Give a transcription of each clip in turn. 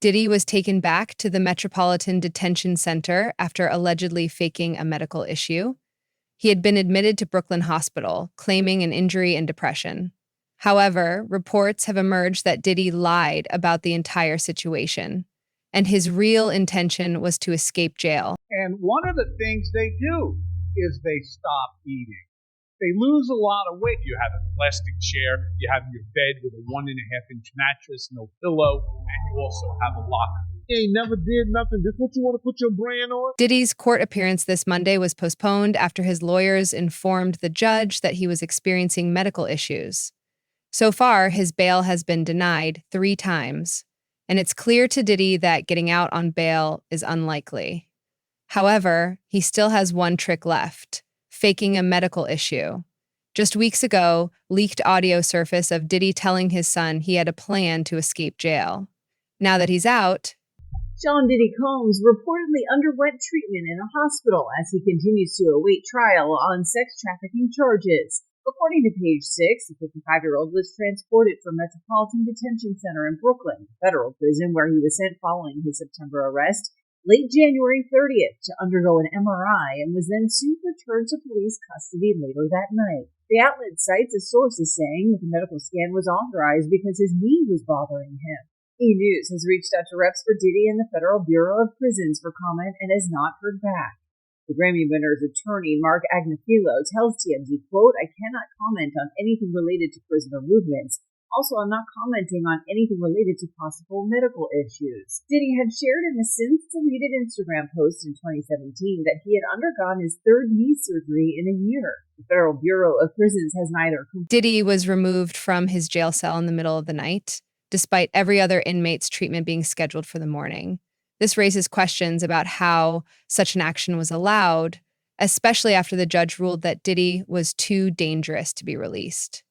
Diddy was taken back to the Metropolitan Detention Center after allegedly faking a medical issue. He had been admitted to Brooklyn Hospital, claiming an injury and depression. However, reports have emerged that Diddy lied about the entire situation, and his real intention was to escape jail. And one of the things they do is they stop eating. They lose a lot of weight. You have a plastic chair, you have your bed with a 1.5-inch mattress, no pillow, and you also have a locker. You ain't never did nothing. This what you want to put your brand on? Diddy's court appearance this Monday was postponed after his lawyers informed the judge that he was experiencing medical issues. So far, his bail has been denied 3 times, and it's clear to Diddy that getting out on bail is unlikely. However, he still has one trick left: faking a medical issue. Just weeks ago, leaked audio surfaced of Diddy telling his son he had a plan to escape jail. Now that he's out, Sean Diddy Combs reportedly underwent treatment in a hospital as he continues to await trial on sex trafficking charges. According to Page 6, the 55-year-old was transported from Metropolitan Detention Center in Brooklyn, a federal prison where he was sent following his September arrest, late January 30th, to undergo an MRI and was then soon returned to police custody later that night. The outlet cites a source as saying that the medical scan was authorized because his knee was bothering him. E! News has reached out to reps for Diddy and the Federal Bureau of Prisons for comment and has not heard back. The Grammy winner's attorney, Mark Agnafilo, tells TMZ, quote, "I cannot comment on anything related to prisoner movements. Also, I'm not commenting on anything related to possible medical issues." Diddy had shared in a since-deleted Instagram post in 2017 that he had undergone his 3rd knee surgery in a year. The Federal Bureau of Prisons has neither. Diddy was removed from his jail cell in the middle of the night, despite every other inmate's treatment being scheduled for the morning. This raises questions about how such an action was allowed, especially after the judge ruled that Diddy was too dangerous to be released.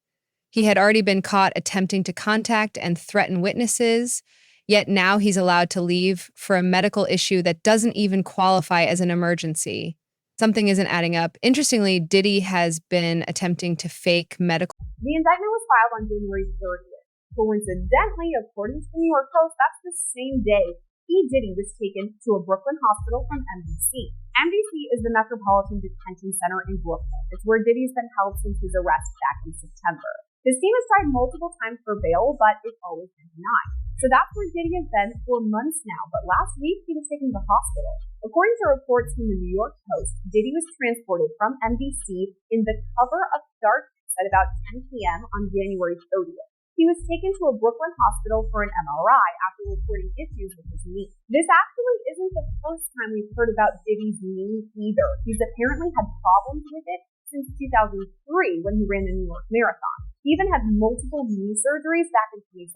He had already been caught attempting to contact and threaten witnesses, yet now he's allowed to leave for a medical issue that doesn't even qualify as an emergency. Something isn't adding up. Interestingly, Diddy has been attempting to fake medical. The indictment was filed on January 30th. Coincidentally, according to the New York Post, that's the same day Diddy was taken to a Brooklyn hospital from MDC. MDC is the Metropolitan Detention Center in Brooklyn. It's where Diddy's been held since his arrest back in September. His team has tried multiple times for bail, but it's always been denied. So that's where Diddy has been for months now, but last week he was taken to the hospital. According to reports from the New York Post, Diddy was transported from MDC in the cover of darkness at about 10 p.m. on January 30th. He was taken to a Brooklyn hospital for an MRI after reporting issues with his knee. This actually isn't the first time we've heard about Diddy's knee either. He's apparently had problems with it since 2003 when he ran the New York Marathon. He even had multiple knee surgeries back in 2017.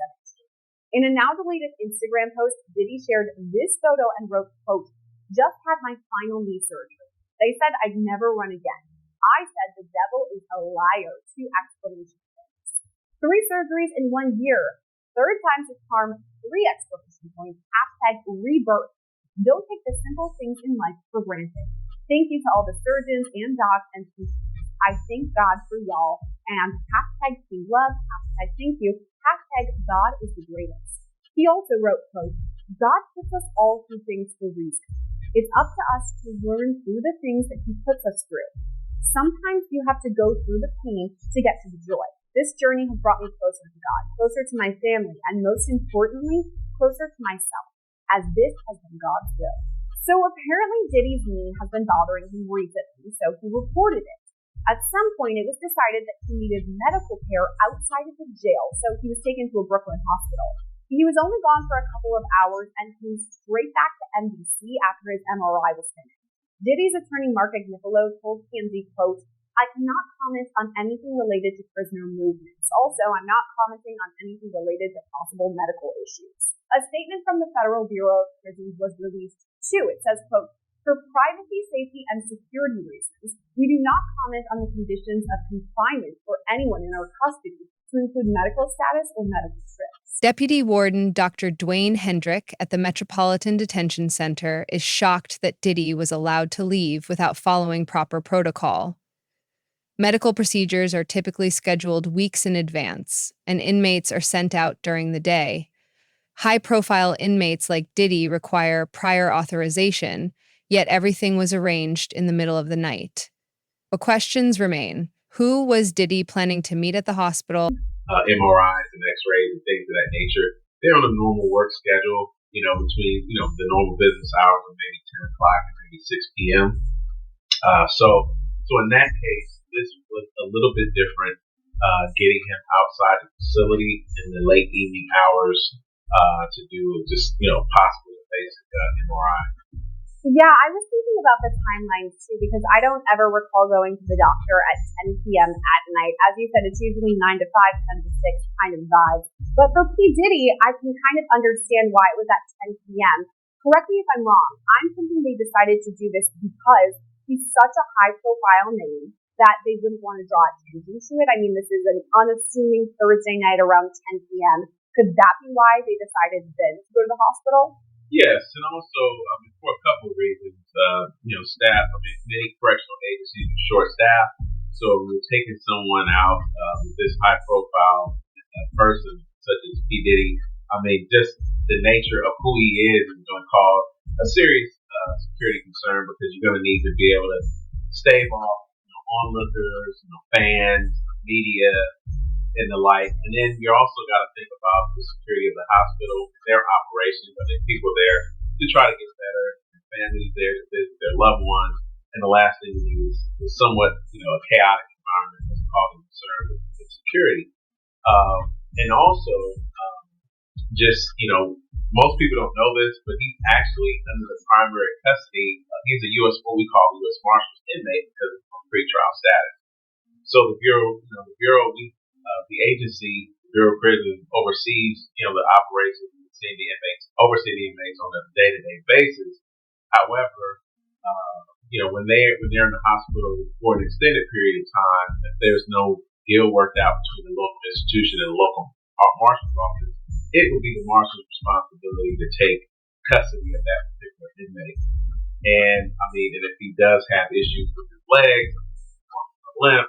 In a now deleted Instagram post, Diddy shared this photo and wrote, quote, "Just had my final knee surgery. They said I'd never run again. I said the devil is a liar, 2 exclamation points. 3 surgeries in 1 year. 3rd time's a charm, 3 exclamation points. Hashtag rebirth. Don't take the simple things in life for granted. Thank you to all the surgeons and docs and teachers. I thank God for y'all. And hashtag team love, hashtag thank you, hashtag God is the greatest." He also wrote, quote, "God puts us all through things for reasons. It's up to us to learn through the things that he puts us through. Sometimes you have to go through the pain to get to the joy. This journey has brought me closer to God, closer to my family, and most importantly, closer to myself, as this has been God's will." So apparently Diddy's knee has been bothering him recently, so he reported it. At some point, it was decided that he needed medical care outside of the jail, so he was taken to a Brooklyn hospital. He was only gone for a couple of hours and came straight back to MDC after his MRI was finished. Diddy's attorney, Mark Agnafilo, told TMZ, quote, "I cannot comment on anything related to prisoner movements. Also, I'm not commenting on anything related to possible medical issues." A statement from the Federal Bureau of Prisons was released too. It says, quote, "For privacy, safety, and security reasons, we do not comment on the conditions of confinement for anyone in our custody, to include medical status or medical trips." Deputy Warden Dr. Dwayne Hendrick at the Metropolitan Detention Center is shocked that Diddy was allowed to leave without following proper protocol. Medical procedures are typically scheduled weeks in advance, and inmates are sent out during the day. High-profile inmates like Diddy require prior authorization, yet everything was arranged in the middle of the night. But questions remain. Who was Diddy planning to meet at the hospital? MRIs and X-rays and things of that nature. They're on a normal work schedule, between, the normal business hours of maybe 10 o'clock and maybe 6 p.m. So in that case, this was a little bit different, getting him outside the facility in the late evening hours to do just, possibly a basic MRI. Yeah, I was thinking about the timelines too, because I don't ever recall going to the doctor at 10 p.m. at night. As you said, it's usually 9 to 5, 10 to 6 kind of vibe. But for P. Diddy, I can kind of understand why it was at 10 p.m. Correct me if I'm wrong. I'm thinking they decided to do this because he's such a high-profile name that they wouldn't want to draw attention to it. I mean, this is an unassuming Thursday night around 10 p.m. Could that be why they decided then to go to the hospital? Yes, and also, for a couple of reasons, staff, many correctional agencies are short-staffed, so we're taking someone out with this high-profile person, such as P. Diddy. Just the nature of who he is going to cause a serious security concern, because you're going to need to be able to stave off onlookers, fans, media, and the like. And then you also got to think about the security of the hospital, their operations. People there to try to get better, families there to visit their loved ones. And the last thing is somewhat, a chaotic environment that's causing concern with security. And also, most people don't know this, but he's actually under the primary custody. He's a U.S. what we call U.S. Marshals inmate because of pretrial status. So the Bureau, the agency, Bureau of Prisons, oversees, the operations and oversee the inmates on a day-to-day basis. However, when they're in the hospital for an extended period of time, if there's no deal worked out between the local institution and the local marshal's office, it would be the marshal's responsibility to take custody of that particular inmate. And if he does have issues with his legs, limp,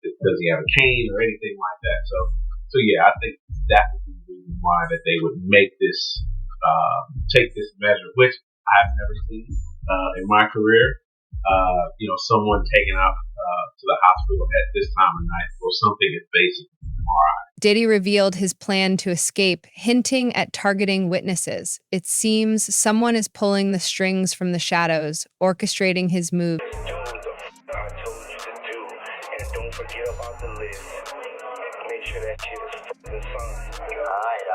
does he have a cane or anything like that? So yeah, I think that would be the reason why that they would make this, take this measure, which I've never seen in my career. Someone taken out to the hospital at this time of night for something as basic as an MRI. Diddy revealed his plan to escape, hinting at targeting witnesses. It seems someone is pulling the strings from the shadows, orchestrating his move. Don't forget about the list. Make sure that shit is fucking signed. Alright.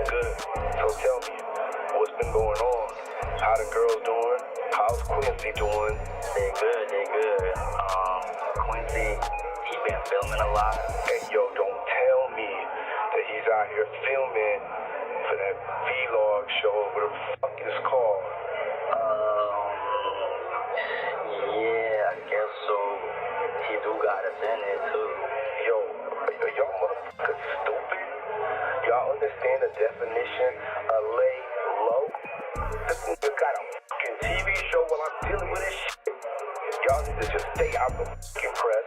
Good. So tell me, what's been going on? How the girls doing? How's Quincy doing? They good. Quincy, he been filming a lot. And yo, don't tell me that he's out here filming for that vlog show. What the fuck is it called? Yeah, I guess so. He do got us in it too. Yo, y'all motherfuckers stupid. Y'all understand the definition of lay low? This nigga got a fucking TV show while I'm dealing with this shit. Y'all need to just stay out the fucking press.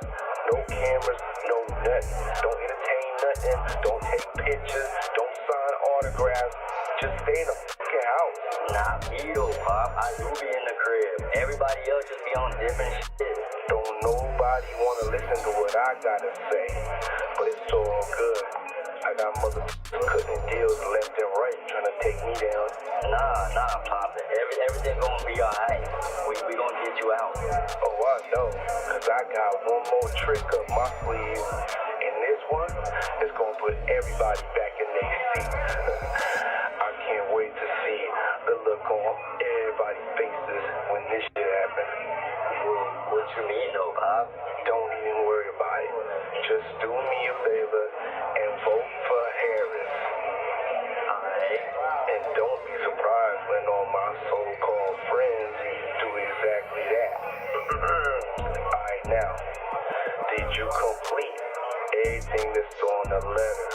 No cameras, no nothing. Don't entertain nothing. Don't take pictures. Don't sign autographs. Just stay in the fucking house. Not me though, Pop. I do be in the crib. Everybody else just be on different shit. Don't nobody want to listen to what I gotta say. But it's all good. I got motherfuckers cutting deals left and right trying to take me down. Nah, Pop. Everything gonna be alright. We gonna get you out. Oh, I know. Cause I got one more trick up my sleeve. And this one is gonna put everybody back in their seat. I can't wait to see the look on everybody's faces when this shit happens. What you mean though, Pop? Don't even worry about it. Just do me a favor and vote for Harris. Alright. And don't be surprised when all my so-called friends do exactly that. Alright, now, did you complete everything that's on the letter?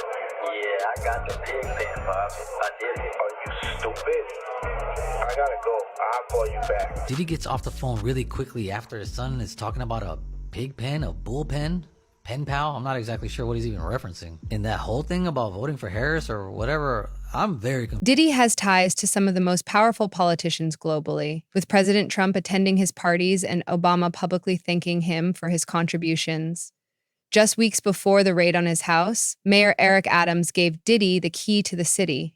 Yeah, I got the pig pen, Pop. I did it. Are you stupid? I gotta go. I'll call you back. Diddy gets off the phone really quickly after his son is talking about a pig pen, a bull pen. pen pal. I'm not exactly sure what he's even referencing. In that whole thing about voting for Harris or whatever, I'm very confused. Diddy has ties to some of the most powerful politicians globally, with President Trump attending his parties and Obama publicly thanking him for his contributions. Just weeks before the raid on his house, Mayor Eric Adams gave Diddy the key to the city.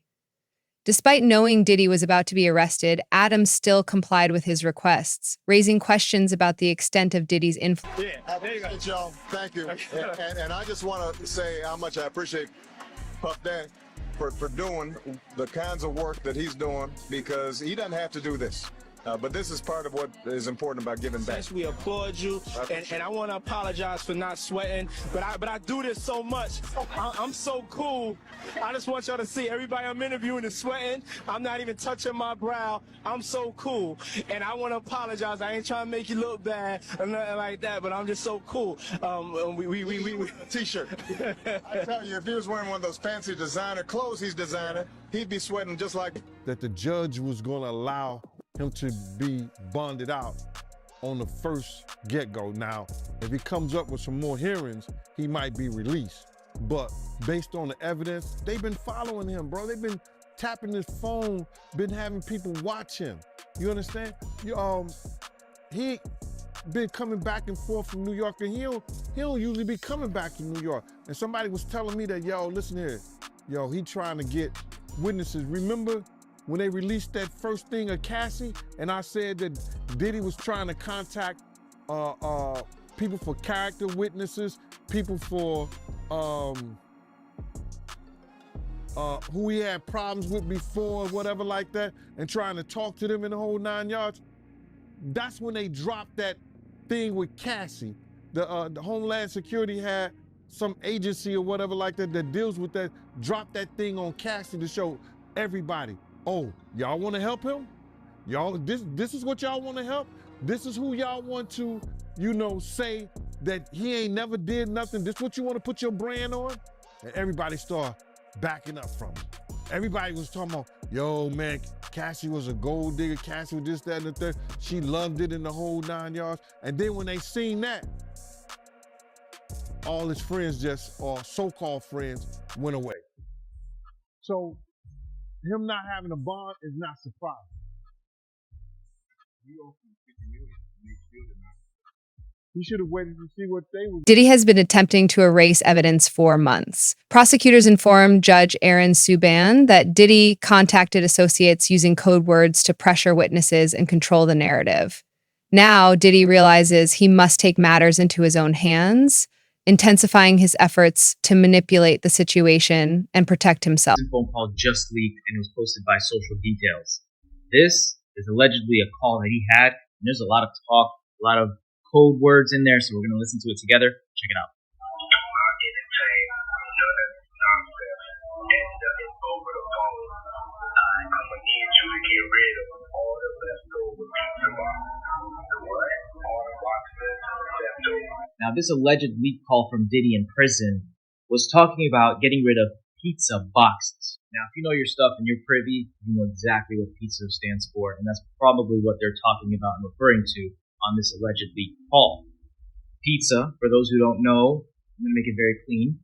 Despite knowing Diddy was about to be arrested, Adams still complied with his requests, raising questions about the extent of Diddy's influence. I appreciate y'all. Thank you. And I just want to say how much I appreciate Puff Daddy for doing the kinds of work that he's doing, because he doesn't have to do this. But this is part of what is important about giving back. Yes, we applaud you, and I want to apologize for not sweating, but I do this so much. I'm so cool. I just want y'all to see everybody I'm interviewing is sweating. I'm not even touching my brow. I'm so cool, and I want to apologize. I ain't trying to make you look bad or nothing like that, but I'm just so cool. We a t-shirt. I tell you, if he was wearing one of those fancy designer clothes he's designing, he'd be sweating just like that. The judge was going to allow him to be bonded out on the first get-go. Now, if he comes up with some more hearings, he might be released. But based on the evidence, they've been following him, bro. They've been tapping his phone, been having people watch him. You understand? He been coming back and forth from New York, and he don't usually be coming back to New York. And somebody was telling me that, yo, listen here, yo, he trying to get witnesses. Remember when they released that first thing of Cassie, and I said that Diddy was trying to contact people for character witnesses, people for who he had problems with before, whatever like that, and trying to talk to them in the whole 9 yards. That's when they dropped that thing with Cassie. The Homeland Security had some agency or whatever like that that deals with that, dropped that thing on Cassie to show everybody, oh, y'all want to help him? Y'all, this is what y'all want to help? This is who y'all want to, say that he ain't never did nothing. This what you want to put your brand on? And everybody started backing up from him. Everybody was talking about, yo, man, Cassie was a gold digger. Cassie was this, that, and the third. She loved it in the whole 9 yards. And then when they seen that, all his friends or so-called friends, went away. So him not having a bond is not surprising. He should have waited to see what they would. Diddy has been attempting to erase evidence for months. Prosecutors informed Judge Aaron Subban that Diddy contacted associates using code words to pressure witnesses and control the narrative. Now, Diddy realizes he must take matters into his own hands, intensifying his efforts to manipulate the situation and protect himself. A phone call just leaked and was posted by Social Details. This is allegedly a call that he had, and there's a lot of talk, a lot of code words in there, so we're going to listen to it together. Check it out. Now, this alleged leak call from Diddy in prison was talking about getting rid of pizza boxes. Now, if you know your stuff and you're privy, you know exactly what pizza stands for, and that's probably what they're talking about and referring to on this alleged leak call. Pizza, for those who don't know, I'm going to make it very clean.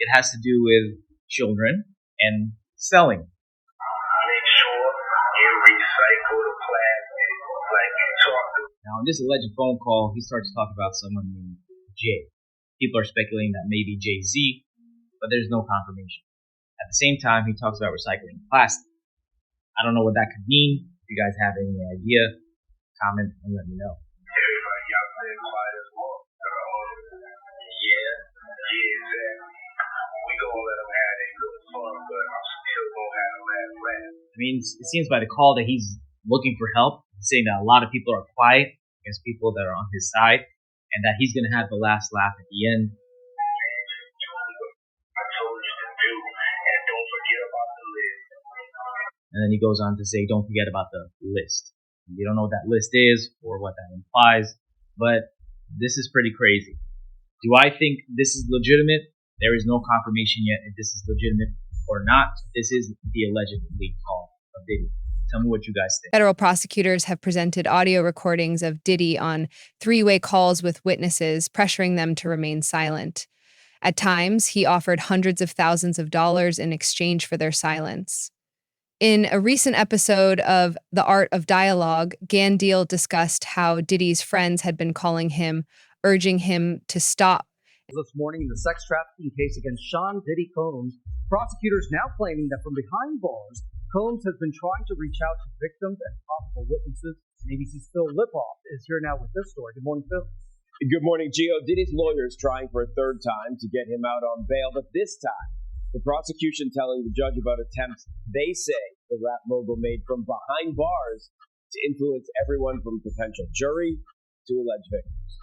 It has to do with children and selling. Make sure you recycle the plastic like you talked about. Now, in this alleged phone call, he starts to talk about someone named Jay. People are speculating that maybe Jay-Z, but there's no confirmation. At the same time, he talks about recycling plastic. I don't know what that could mean. If you guys have any idea, comment and let me know. Everybody out there quiet as well. Yeah, exactly. We gonna let them have their little fun, but I'm still gonna have them laugh. I mean, it seems by the call that he's looking for help. He's saying that a lot of people are quiet against people that are on his side, and that he's going to have the last laugh at the end. I told you to do, and don't forget about the list. And then he goes on to say, don't forget about the list. You don't know what that list is or what that implies, but this is pretty crazy. Do I think this is legitimate? There is no confirmation yet if this is legitimate or not. This is the alleged leak call of Diddy. Tell me what you guys think. Federal prosecutors have presented audio recordings of Diddy on three-way calls with witnesses, pressuring them to remain silent. At times, he offered hundreds of thousands of dollars in exchange for their silence. In a recent episode of The Art of Dialogue, Gandil discussed how Diddy's friends had been calling him, urging him to stop. This morning in the sex trafficking case against Sean Diddy Combs, prosecutors now claiming that from behind bars, Combs has been trying to reach out to victims and possible witnesses. And ABC's Phil Lipoff is here now with this story. Good morning, Phil. Good morning, Gio. Diddy's lawyers trying for a third time to get him out on bail, but this time, the prosecution telling the judge about attempts they say the rap mogul made from behind bars to influence everyone from potential jury to alleged victims.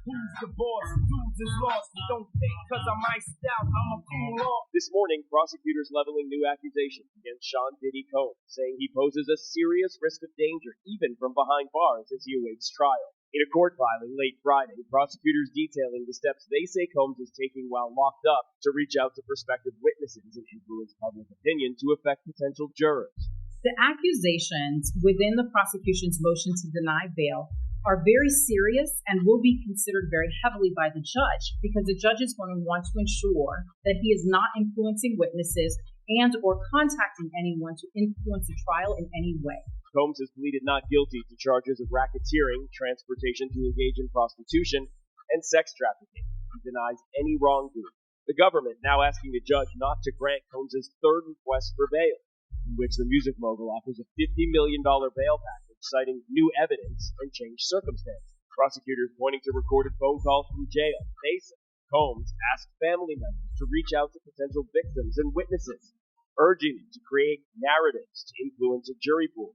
Who's the boss? Dudes is lost. Don't think cause I'm iced out, I'm a fool off. This morning, prosecutors leveling new accusations against Sean Diddy Combs, saying he poses a serious risk of danger even from behind bars as he awaits trial. In a court filing late Friday, prosecutors detailing the steps they say Combs is taking while locked up to reach out to prospective witnesses and influence public opinion to affect potential jurors. The accusations within the prosecution's motion to deny bail are very serious and will be considered very heavily by the judge, because the judge is going to want to ensure that he is not influencing witnesses and or contacting anyone to influence the trial in any way. Combs has pleaded not guilty to charges of racketeering, transportation to engage in prostitution, and sex trafficking. He denies any wrongdoing. The government now asking the judge not to grant Combs' third request for bail, in which the music mogul offers a $50 million bail package, citing new evidence and changed circumstances. Prosecutors pointing to recorded phone calls from jail. They say Combs asked family members to reach out to potential victims and witnesses, urging them to create narratives to influence a jury pool.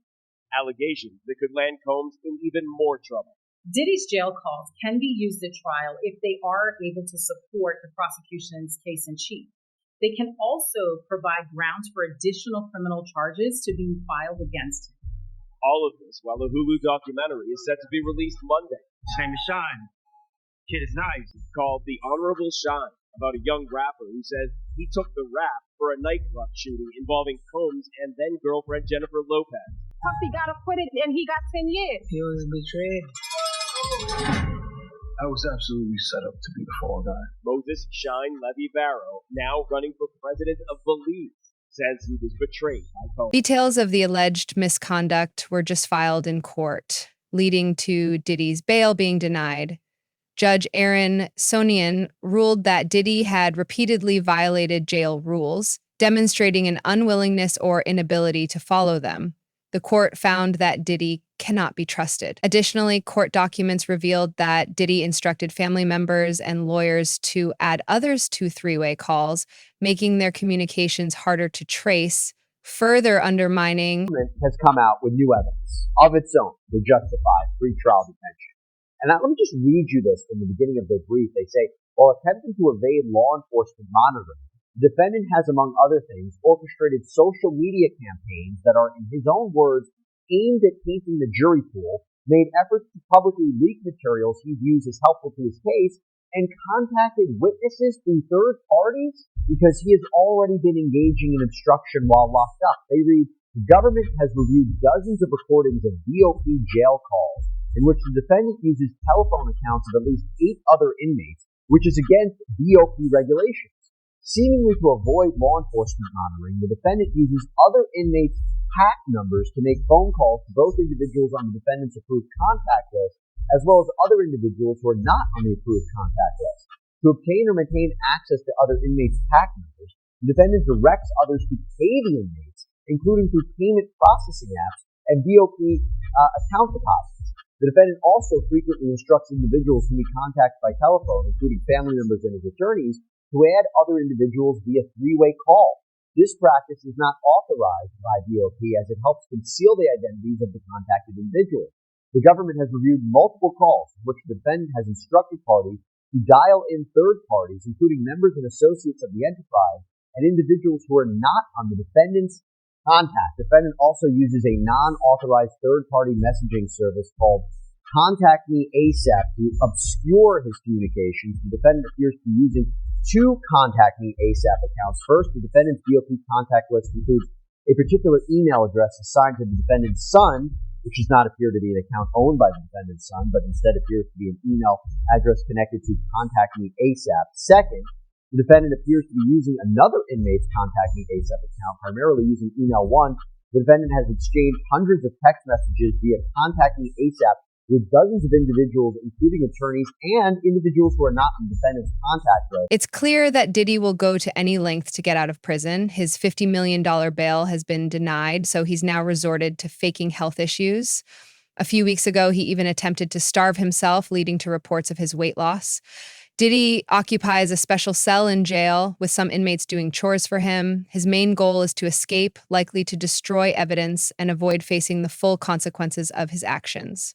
Allegations that could land Combs in even more trouble. Diddy's jail calls can be used at trial if they are able to support the prosecution's case in chief. They can also provide grounds for additional criminal charges to be filed against him. All of this while a Hulu documentary is set to be released Monday. His name is Shine. Kid is nice. It's called The Honorable Shine, about a young rapper who says he took the rap for a nightclub shooting involving Combs and then girlfriend Jennifer Lopez. Puffy got acquitted and he got 10 years. He was betrayed. I was absolutely set up to be the fall guy. Moses Shine Levy Barrow, now running for president of Belize, says he was betrayed by Combs. Details of the alleged misconduct were just filed in court, leading to Diddy's bail being denied. Judge Aaron Sonian ruled that Diddy had repeatedly violated jail rules, demonstrating an unwillingness or inability to follow them. The court found that Diddy cannot be trusted. Additionally, court documents revealed that Diddy instructed family members and lawyers to add others to three-way calls, making their communications harder to trace, further undermining. Has come out with new evidence of its own to justify pretrial detention. And let me just read you this from the beginning of their brief. They say, while attempting to evade law enforcement monitoring, the defendant has, among other things, orchestrated social media campaigns that are, in his own words, aimed at tainting the jury pool, made efforts to publicly leak materials he views as helpful to his case, and contacted witnesses through third parties because he has already been engaging in obstruction while locked up. They read, the government has reviewed dozens of recordings of BOP jail calls in which the defendant uses telephone accounts of at least 8 other inmates, which is against BOP regulations. Seemingly to avoid law enforcement monitoring, the defendant uses other inmates' PAC numbers to make phone calls to both individuals on the defendant's approved contact list, as well as other individuals who are not on the approved contact list. To obtain or maintain access to other inmates' PAC numbers, the defendant directs others to pay the inmates, including through payment processing apps and BOP account deposits. The defendant also frequently instructs individuals whom he contacts by telephone, including family members and his attorneys, to add other individuals via three-way call. This practice is not authorized by BOP as it helps conceal the identities of the contacted individuals. The government has reviewed multiple calls in which the defendant has instructed parties to dial in third parties, including members and associates of the enterprise, and individuals who are not on the defendant's contact. The defendant also uses a non-authorized third-party messaging service called Contact Me ASAP to obscure his communications. The defendant appears to be using 2 Contact Me ASAP accounts. First, the defendant's BOP contact list includes A particular email address assigned to the defendant's son, which does not appear to be an account owned by the defendant's son, but instead appears to be an email address connected to Contact Me ASAP. Second, the defendant appears to be using another inmate's Contact Me ASAP account, primarily using email 1. The defendant has exchanged hundreds of text messages via Contact Me ASAP with dozens of individuals, including attorneys and individuals who are not in the defendant's contact list. It's clear that Diddy will go to any length to get out of prison. His $50 million bail has been denied, so he's now resorted to faking health issues. A few weeks ago, he even attempted to starve himself, leading to reports of his weight loss. Diddy occupies a special cell in jail, with some inmates doing chores for him. His main goal is to escape, likely to destroy evidence, and avoid facing the full consequences of his actions.